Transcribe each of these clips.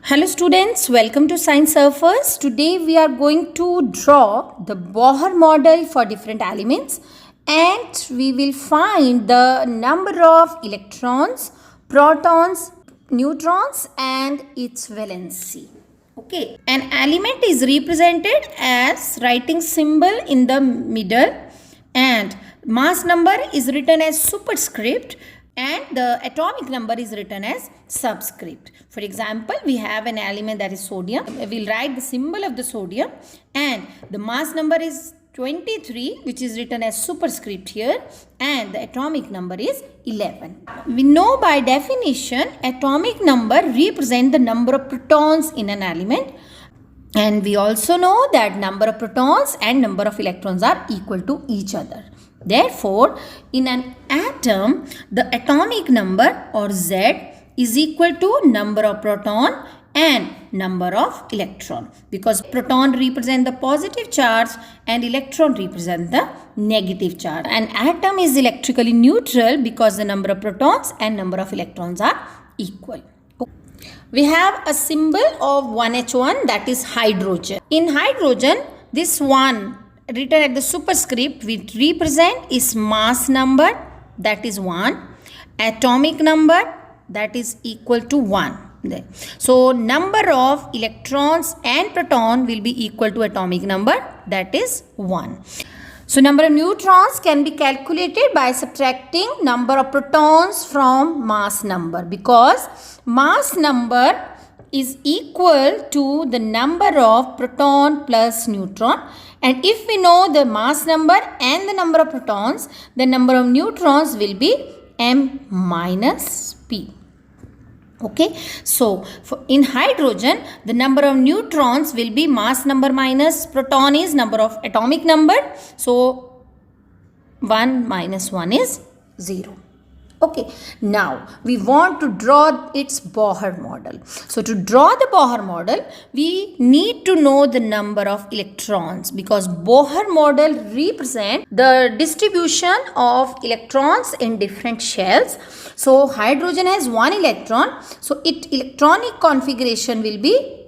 Hello students, welcome to Science Surfers. Today we are going to draw the Bohr model for different elements and we will find the number of electrons, protons, neutrons and its valency. Okay, an element is represented as writing symbol in the middle and mass number is written as superscript and the atomic number is written as subscript. For example, we have an element that is sodium. We'll write the symbol of the sodium and the mass number is 23, which is written as superscript here, and the atomic number is 11. We know by definition atomic number represent the number of protons in an element, and we also know that number of protons and number of electrons are equal to each other. Therefore, in an atom, the atomic number or Z is equal to number of proton and number of electron, because proton represent the positive charge and electron represent the negative charge. An atom is electrically neutral because the number of protons and number of electrons are equal. We have a symbol of 1H1, that is hydrogen. In hydrogen, this one written at the superscript we represent is mass number, that is 1, atomic number, that is equal to 1. So number of electrons and proton will be equal to atomic number, that is 1. So number of neutrons can be calculated by subtracting number of protons from mass number, because mass number is equal to the number of proton plus neutron, and if we know the mass number and the number of protons, the number of neutrons will be m minus p. Okay, so in hydrogen the number of neutrons will be mass number minus proton is number of atomic number, so 1 minus 1 is 0. Okay, now we want to draw its Bohr model. So to draw the Bohr model, we need to know the number of electrons, because Bohr model represents the distribution of electrons in different shells. So hydrogen has 1 electron, so its electronic configuration will be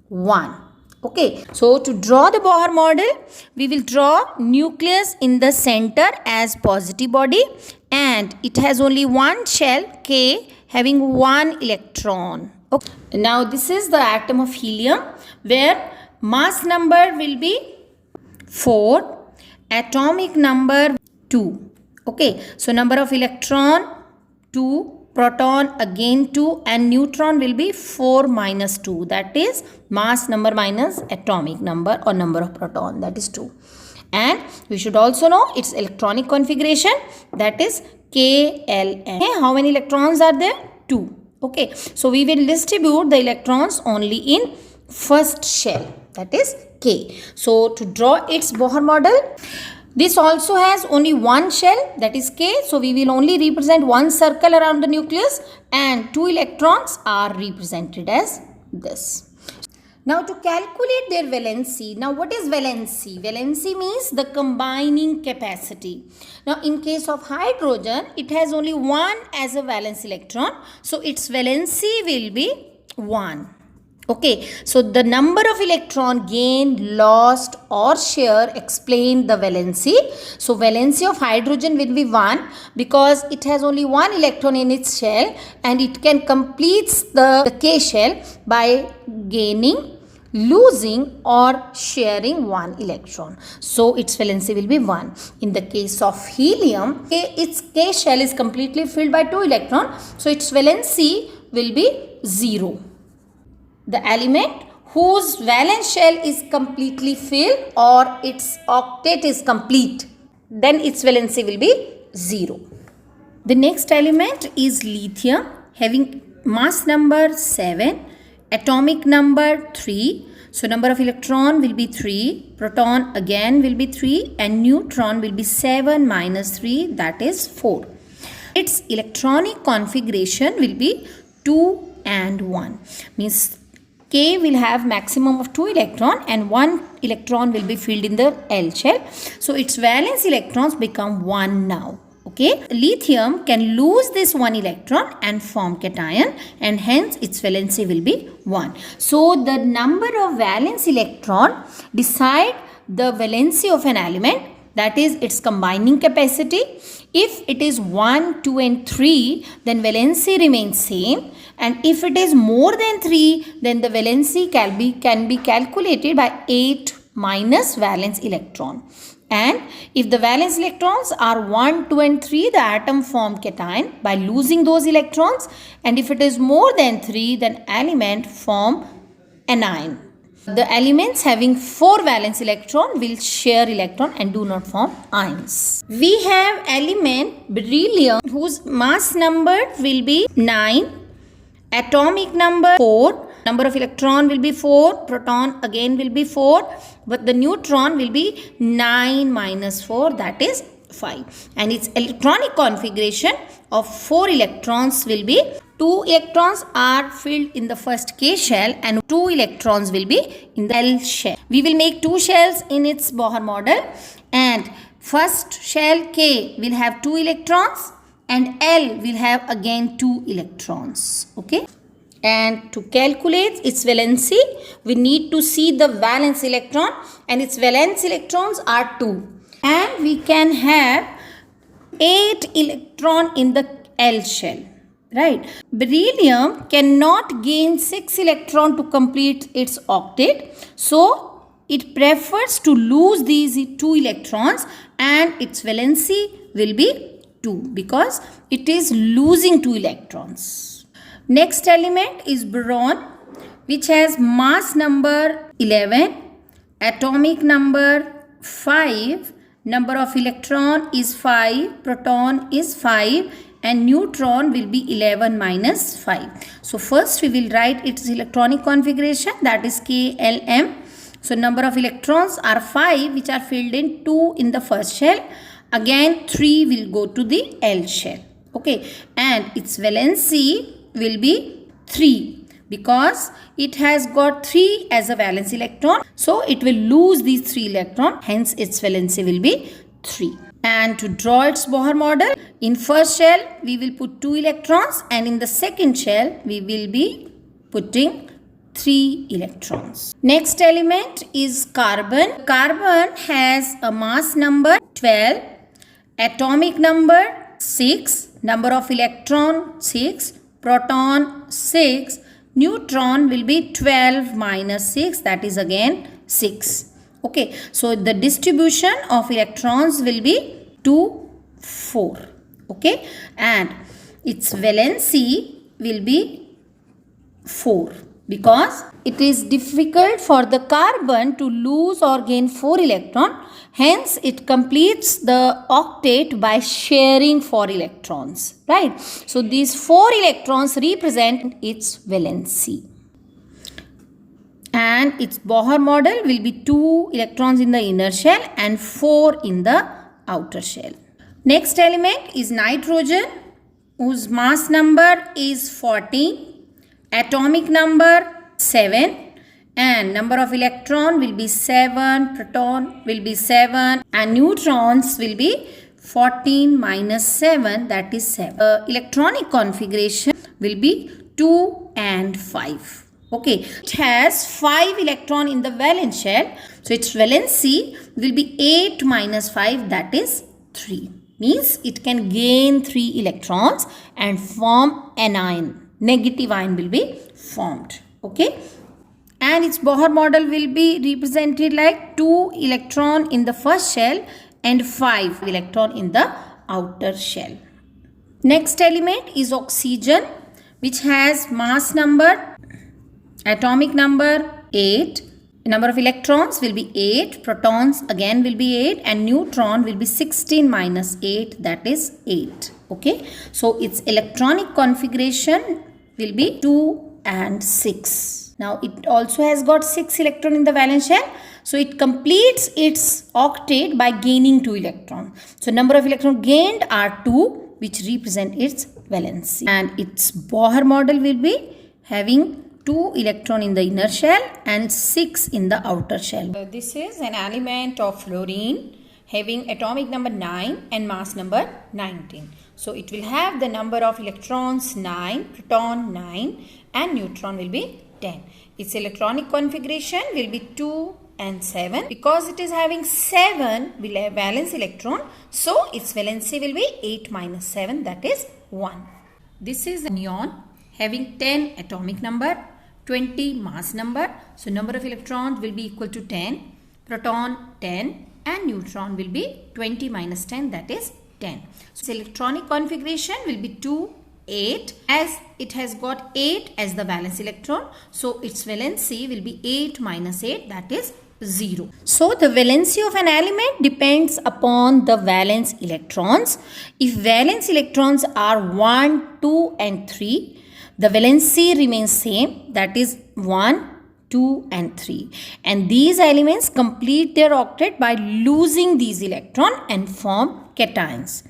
1. Okay, so to draw the Bohr model, we will draw nucleus in the center as positive body, and it has only one shell K having 1 electron. Okay. Now this is the atom of helium, where mass number will be 4, atomic number 2. Okay, so number of electron 2, proton again 2, and neutron will be 4 minus 2, that is mass number minus atomic number or number of proton, that is 2. And we should also know its electronic configuration, that is KLN. Okay, how many electrons are there? 2. Okay, so we will distribute the electrons only in first shell, that is K. So to draw its Bohr model, this also has only one shell, that is K, so we will only represent one circle around the nucleus and 2 electrons are represented as this. Now to calculate their valency, now what is valency? Valency means the combining capacity. Now in case of hydrogen, it has only 1 as a valence electron, so its valency will be 1. Okay, so the number of electron gained, lost or share explain the valency. So valency of hydrogen will be 1 because it has only 1 electron in its shell and it can complete the K shell by gaining, losing or sharing 1 electron. So its valency will be 1. In the case of helium, its K shell is completely filled by 2 electrons. So its valency will be 0. The element whose valence shell is completely filled or its octet is complete, then its valency will be 0. The next element is lithium, having mass number 7, atomic number 3. So number of electron will be 3, proton again will be 3 and neutron will be 7 minus 3, that is 4. Its electronic configuration will be 2 and 1. Means K will have maximum of 2 electron and 1 electron will be filled in the L shell. So its valence electrons become 1 now. Okay, lithium can lose this one electron and form cation, and hence its valency will be 1. So the number of valence electron decide the valency of an element, that is its combining capacity. If it is 1, 2 and 3, then valency remains same, and if it is more than 3, then the valency can be calculated by 8 minus valence electron. And if the valence electrons are 1, 2 and 3, the atom form cation by losing those electrons, and if it is more than 3, then element form anion. The elements having 4 valence electron will share electron and do not form ions. We have element beryllium whose mass number will be 9, atomic number 4, number of electron will be 4, proton again will be 4, but the neutron will be 9 minus 4, that is 5. And its electronic configuration of 4 electrons will be 2 electrons are filled in the first K shell and 2 electrons will be in the L shell. We will make 2 shells in its Bohr model, and first shell K will have 2 electrons and L will have again 2 electrons. Okay. And to calculate its valency, we need to see the valence electron, and its valence electrons are 2. And we can have 8 electron in the L shell. Right. Beryllium cannot gain 6 electron to complete its octet. So it prefers to lose these 2 electrons, and its valency will be 2 because it is losing 2 electrons. Next element is boron, which has mass number 11, atomic number 5, number of electron is 5, proton is 5, and neutron will be 11 minus 5. So first we will write its electronic configuration, that is KLM. So number of electrons are 5, which are filled in 2 in the first shell. Again 3 will go to the L shell. Okay, and its valency will be 3 because it has got 3 as a valence electron. So it will lose these 3 electrons, hence its valency will be 3. And to draw its Bohr model, in first shell we will put 2 electrons, and in the second shell we will be putting 3 electrons. Next element is carbon. Carbon has a mass number 12, atomic number 6, number of electron 6, proton 6, neutron will be 12 minus 6, that is again 6. Okay, so the distribution of electrons will be 2, 4. Okay, and its valency will be 4 because it is difficult for the carbon to lose or gain 4 electron. Hence, it completes the octet by sharing 4 electrons. Right? So, these 4 electrons represent its valency. And its Bohr model will be 2 electrons in the inner shell and 4 in the outer shell. Next element is nitrogen, whose mass number is 14, atomic number 7, and number of electron will be 7, proton will be 7, and neutrons will be 14 minus 7, that is 7. Electronic configuration will be 2 and 5. Okay, it has 5 electron in the valence shell, so its valency will be 8 minus 5, that is 3. Means it can gain 3 electrons and form anion. Negative ion will be formed. Okay, and its Bohr model will be represented like 2 electron in the first shell and 5 electron in the outer shell. Next element is oxygen, which has mass number, atomic number 8, number of electrons will be 8, protons again will be 8, and neutron will be 16 minus 8, that is 8. Okay, so its electronic configuration will be 2 and 6. Now it also has got 6 electron in the valence shell, so it completes its octet by gaining 2 electrons. So number of electrons gained are 2, which represent its valency, and its Bohr model will be having 2 electron in the inner shell and 6 in the outer shell. This is an element of fluorine having atomic number 9 and mass number 19. So it will have the number of electrons 9, proton 9 and neutron will be 10. Its electronic configuration will be 2 and 7. Because it is having 7 will have valence electron, so its valency will be 8 minus 7, that is 1. This is a neon having 10 atomic number, 20 mass number. So number of electrons will be equal to 10, proton 10 and neutron will be 20 minus 10, that is 10. So its electronic configuration will be 2, 8, as it has got 8 as the valence electron. So its valency will be 8 minus 8, that is 0. So the valency of an element depends upon the valence electrons. If valence electrons are 1, 2 and 3, the valency remains same, that is 1, 2 and 3. And these elements complete their octet by losing these electrons and form cations.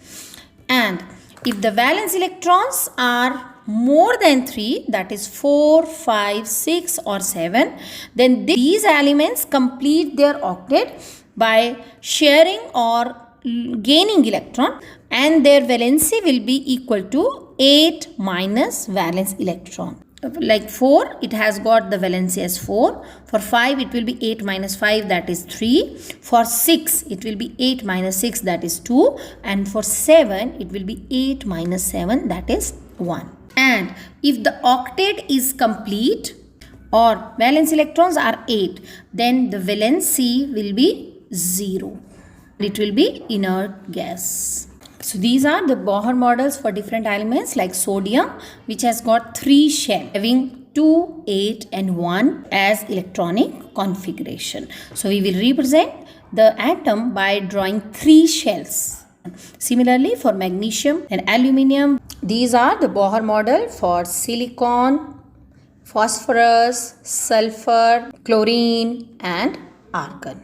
And if the valence electrons are more than 3, that is 4, 5, 6 or 7, then these elements complete their octet by sharing or gaining electron, and their valency will be equal to 8 minus valence electron. Like 4, it has got the valency as 4. For 5, it will be 8 minus 5, that is 3. For 6, it will be 8 minus 6, that is 2. And for 7, it will be 8 minus 7, that is 1. And if the octet is complete or valence electrons are 8, then the valency will be 0. It will be inert gas. So these are the Bohr models for different elements like sodium, which has got 3 shells having 2, 8 and 1 as electronic configuration. So we will represent the atom by drawing 3 shells. Similarly for magnesium and aluminium, these are the Bohr model for silicon, phosphorus, sulfur, chlorine and argon.